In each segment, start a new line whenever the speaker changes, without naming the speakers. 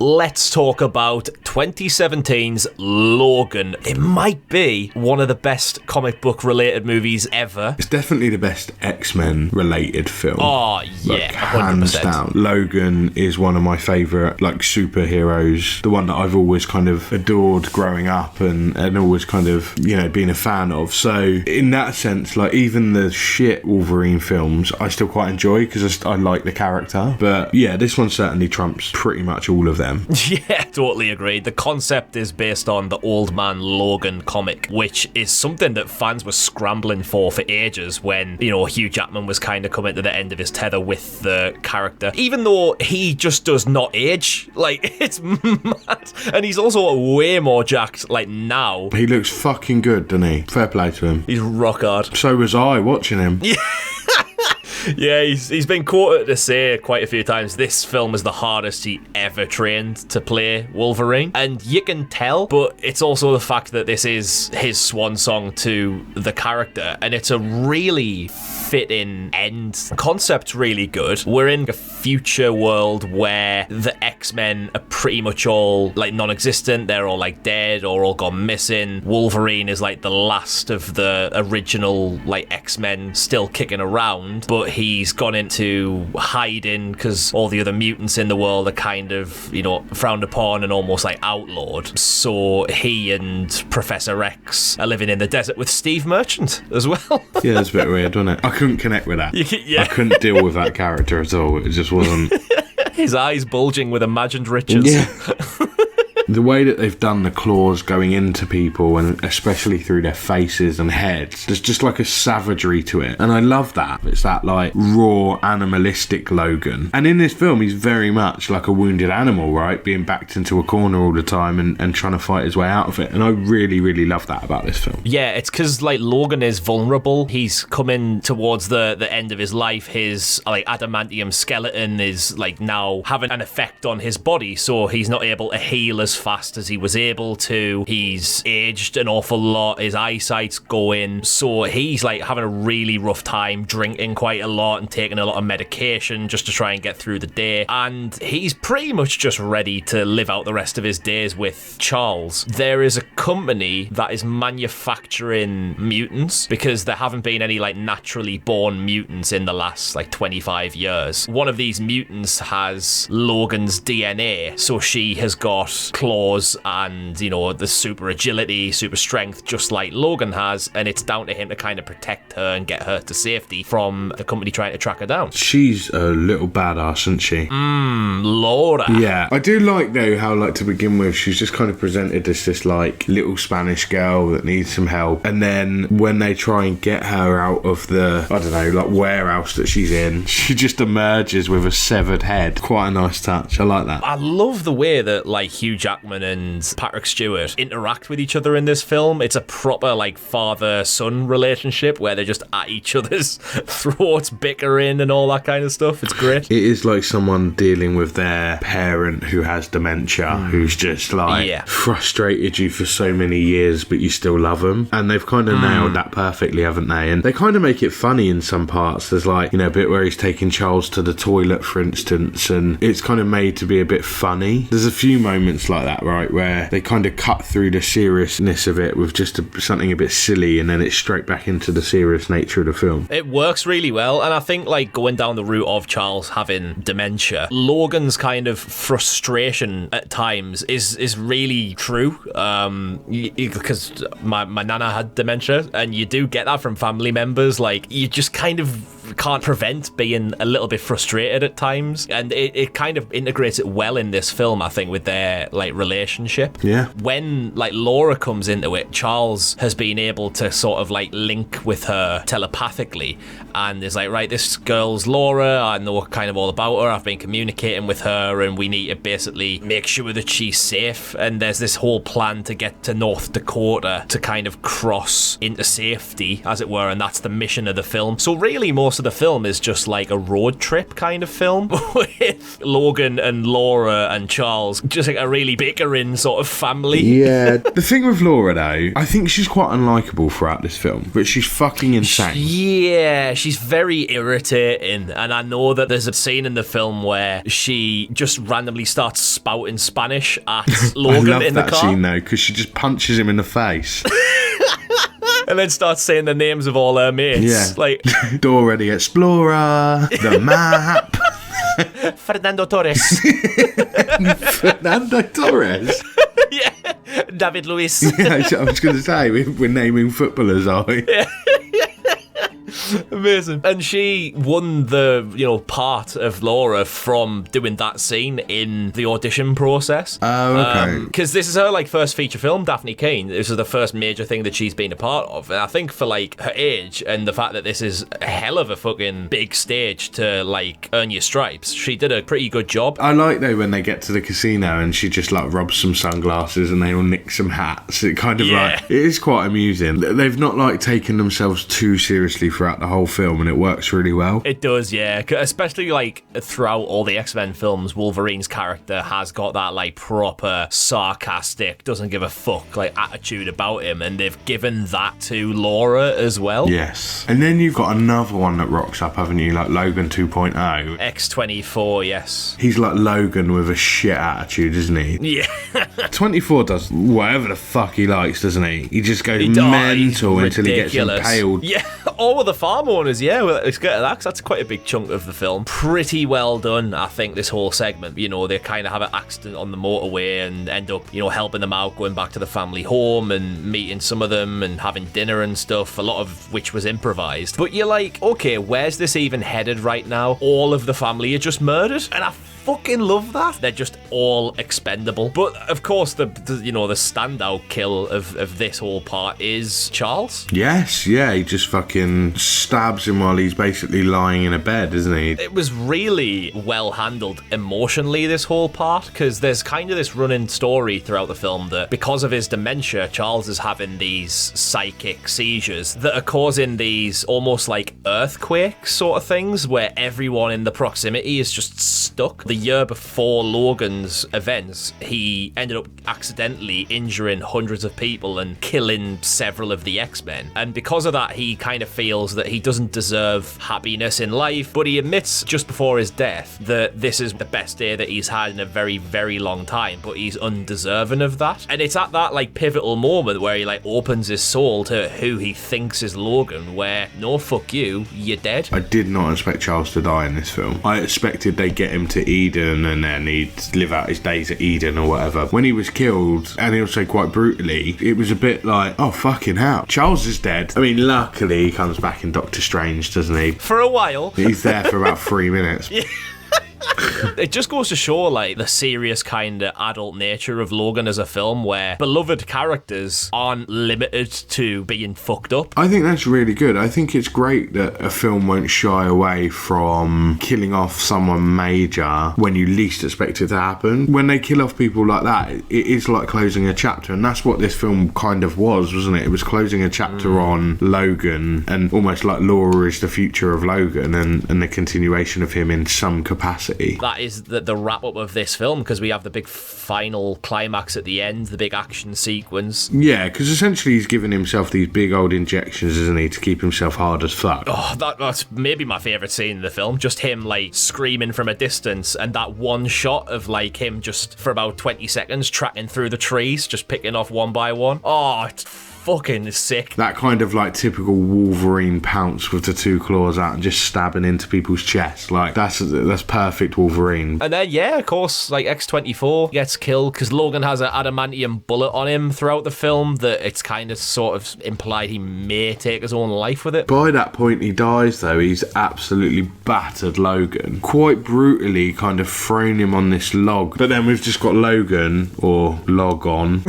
let's talk about 2017's Logan. It might be one of the best comic book related movies ever.
It's definitely the best X-Men related film.
Oh, yeah,
like, hands
100%.
down. Logan is one of my favourite like superheroes, the one that I've always kind of adored growing up and always kind of, you know, been a fan of. So in that sense, like even the shit Wolverine films I still quite enjoy because I like the character. But yeah, this one certainly trumps pretty much all of them.
Yeah, totally agreed. The concept is based on the Old Man Logan comic, which is something that fans were scrambling for ages when, you know, Hugh Jackman was kind of coming to the end of his tether with the character. Even though he just does not age. Like, it's mad. And he's also way more jacked, like, now.
He looks fucking good, doesn't he? Fair play to him.
He's rock hard.
So was I watching him.
Yeah. Yeah, he's been quoted to say quite a few times this film is the hardest he ever trained to play Wolverine. And you can tell, but it's also the fact that this is his swan song to the character, and it's a really fit-in end. Concept's really good. We're in a future world where the X-Men are pretty much all like non-existent. They're all like dead or all gone missing. Wolverine is like the last of the original like X-Men still kicking around, but he's gone into hiding because all the other mutants in the world are kind of, you know, frowned upon and almost like outlawed. So he and Professor X are living in the desert with Steve Merchant as well.
Yeah, it's a bit weird, wasn't it? I couldn't connect with that.
Yeah.
I couldn't deal with that character at all. It just wasn't.
His eyes bulging with imagined riches.
Yeah. The way that they've done the claws going into people, and especially through their faces and heads, there's just like a savagery to it. And I love that. It's that like raw, animalistic Logan. And in this film, he's very much like a wounded animal, right? Being backed into a corner all the time and trying to fight his way out of it. And I really, really love that about this film.
Yeah, it's because like Logan is vulnerable. He's coming towards the end of his life. His like adamantium skeleton is like now having an effect on his body, so he's not able to heal as fast as he was able to. He's aged an awful lot. His eyesight's going, so he's like having a really rough time, drinking quite a lot and taking a lot of medication just to try and get through the day. And he's pretty much just ready to live out the rest of his days with Charles. There is a company that is manufacturing mutants because there haven't been any like naturally born mutants in the last like 25 years. One of these mutants has Logan's DNA, so she has got claws and, you know, the super agility, super strength, just like Logan has, and it's down to him to kind of protect her and get her to safety from the company trying to track her down.
She's a little badass, isn't she?
Laura.
Yeah. I do like, though, how, like, to begin with, she's just kind of presented as this, like, little Spanish girl that needs some help. And then when they try and get her out of the, I don't know, like, warehouse that she's in, she just emerges with a severed head. Quite a nice touch. I like that.
I love the way that, like, Hugh Jackman and Patrick Stewart interact with each other in this film. It's a proper, like, father-son relationship where they're just at each other's throats, bickering and all that kind of stuff. It's great.
It is like someone dealing with their parent who has dementia, who's just, like, frustrated you for so many years, but you still love them. And they've kind of nailed that perfectly, haven't they? And they kind of make it funny in some parts. There's, like, you know, a bit where he's taking Charles to the toilet, for instance, and it's kind of made to be a bit funny. There's a few moments like that, right, where they kind of cut through the seriousness of it with just something a bit silly, and then it's straight back into the serious nature of the film.
It works really well, and I think, like, going down the route of Charles having dementia, Logan's kind of frustration at times is really true, because my nana had dementia, and you do get that from family members. Like, you just kind of can't prevent being a little bit frustrated at times, and it kind of integrates it well in this film, I think, with their, like, relationship.
Yeah.
When, like, Laura comes into it, Charles has been able to sort of, like, link with her telepathically, and is like, right, this girl's Laura, I know kind of all about her, I've been communicating with her, and we need to basically make sure that she's safe. And there's this whole plan to get to North Dakota to kind of cross into safety, as it were, and that's the mission of the film. So really, most of of the film is just like a road trip kind of film with Logan and Laura and Charles, just like a really bickering sort of family.
Yeah. The thing with Laura, though, I think she's quite unlikable throughout this film, but she's fucking insane.
Yeah, she's very irritating, and I know that there's a scene in the film where she just randomly starts spouting Spanish at Logan in the car.
I love that scene, though, because she just punches him in the face.
And then starts saying the names of all her mates.
Yeah.
Like
Dora the Explorer, the map.
Fernando Torres.
Fernando Torres?
Yeah. David Luiz.
Yeah, I was going to say, we're naming footballers, are we?
Yeah. Amazing. And she won the, part of Laura from doing that scene in the audition process.
Oh, okay.
Because this is her, first feature film, Daphne Keane. This is the first major thing that she's been a part of. And I think for, her age and the fact that this is a hell of a fucking big stage to, earn your stripes, she did a pretty good job.
I like, though, when they get to the casino and she just, robs some sunglasses and they all nick some hats. It kind of, it is quite amusing. They've not, taken themselves too seriously throughout the whole film, and it works really well.
It does, yeah. Especially throughout all the X-Men films, Wolverine's character has got that proper sarcastic, doesn't give a fuck attitude about him, and they've given that to Laura as well.
Yes. And then you've got another one that rocks up, haven't you? Logan 2.0.
X-24, yes.
He's like Logan with a shit attitude, isn't he?
Yeah.
24 does whatever the fuck he likes, doesn't he? He just goes mental until he gets impaled.
Yeah. All of the farm owners, yeah. Let's get to that, 'cause that's quite a big chunk of the film. Pretty well done, I think, this whole segment. They kind of have an accident on the motorway and end up, helping them out, going back to the family home and meeting some of them and having dinner and stuff, a lot of which was improvised. But you're like, okay, where's this even headed right now? All of the family are just murdered, and I fucking love that. They're just all expendable. But of course, the standout kill of this whole part is Charles.
Yes, yeah, he just fucking stabs him while he's basically lying in a bed, isn't he?
It was really well handled emotionally, this whole part, because there's kind of this running story throughout the film that because of his dementia, Charles is having these psychic seizures that are causing these almost like earthquakes sort of things where everyone in the proximity is just stuck. The year before Logan's events, he ended up accidentally injuring hundreds of people and killing several of the X-Men. And because of that, he kind of feels that he doesn't deserve happiness in life, but he admits just before his death that this is the best day that he's had in a very, very long time, but he's undeserving of that. And it's at that pivotal moment where he opens his soul to who he thinks is Logan, where no, fuck you, you're dead.
I did not expect Charles to die in this film. I expected they'd get him to Eden and then he'd live out his days at Eden or whatever. When he was killed, and also quite brutally, it was a bit like, oh fucking hell, Charles is dead. I mean, luckily he comes back in Doctor Strange, doesn't he?
For a while.
He's there for about 3 minutes.
Yeah. It just goes to show the serious kind of adult nature of Logan as a film where beloved characters aren't limited to being fucked up.
I think that's really good. I think it's great that a film won't shy away from killing off someone major when you least expect it to happen. When they kill off people like that, it is like closing a chapter, and that's what this film kind of was, wasn't it? It was closing a chapter on Logan, and almost like Laura is the future of Logan and the continuation of him in some capacity.
That is the wrap up of this film, because we have the big final climax at the end, the big action sequence.
Yeah, because essentially he's giving himself these big old injections, isn't he, to keep himself hard as fuck.
Oh, that's maybe my favourite scene in the film. Just him screaming from a distance, and that one shot of him just for about 20 seconds tracking through the trees, just picking off one by one. Oh, it's fucking sick.
That kind of typical Wolverine pounce with the two claws out and just stabbing into people's chests. That's perfect Wolverine.
And then, yeah, of course, X-24 gets killed because Logan has an adamantium bullet on him throughout the film that it's kind of sort of implied he may take his own life with it.
By that point he dies, though. He's absolutely battered Logan. Quite brutally kind of thrown him on this log. But then we've just got Logan, or Logon.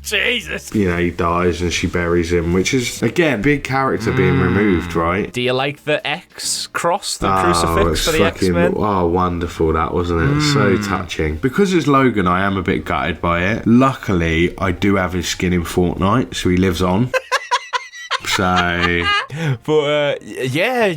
Jesus.
He dies and she buries him, which is, again, big character being removed, right?
Do you like the X cross, the crucifix for the X-Men?
Oh, wonderful that, wasn't it? So touching. Because it's Logan, I am a bit gutted by it. Luckily, I do have his skin in Fortnite, so he lives on. So...
But, yeah...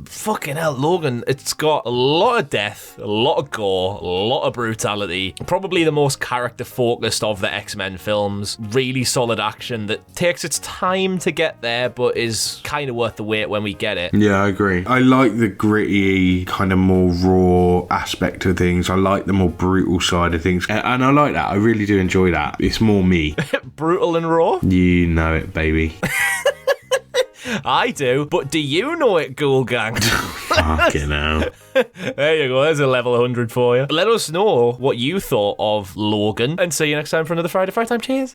fucking hell, Logan, it's got a lot of death, a lot of gore, a lot of brutality. Probably the most character-focused of the X-Men films. Really solid action that takes its time to get there, but is kind of worth the wait when we get it.
Yeah, I agree. I like the gritty, kind of more raw aspect of things. I like the more brutal side of things. And I like that. I really do enjoy that. It's more me.
Brutal and raw?
You know it, baby.
I do, but do you know it, Ghoul Gang?
Fucking hell.
There you go, there's a level 100 for you. Let us know what you thought of Logan, and see you next time for another Friday Fright Time. Cheers.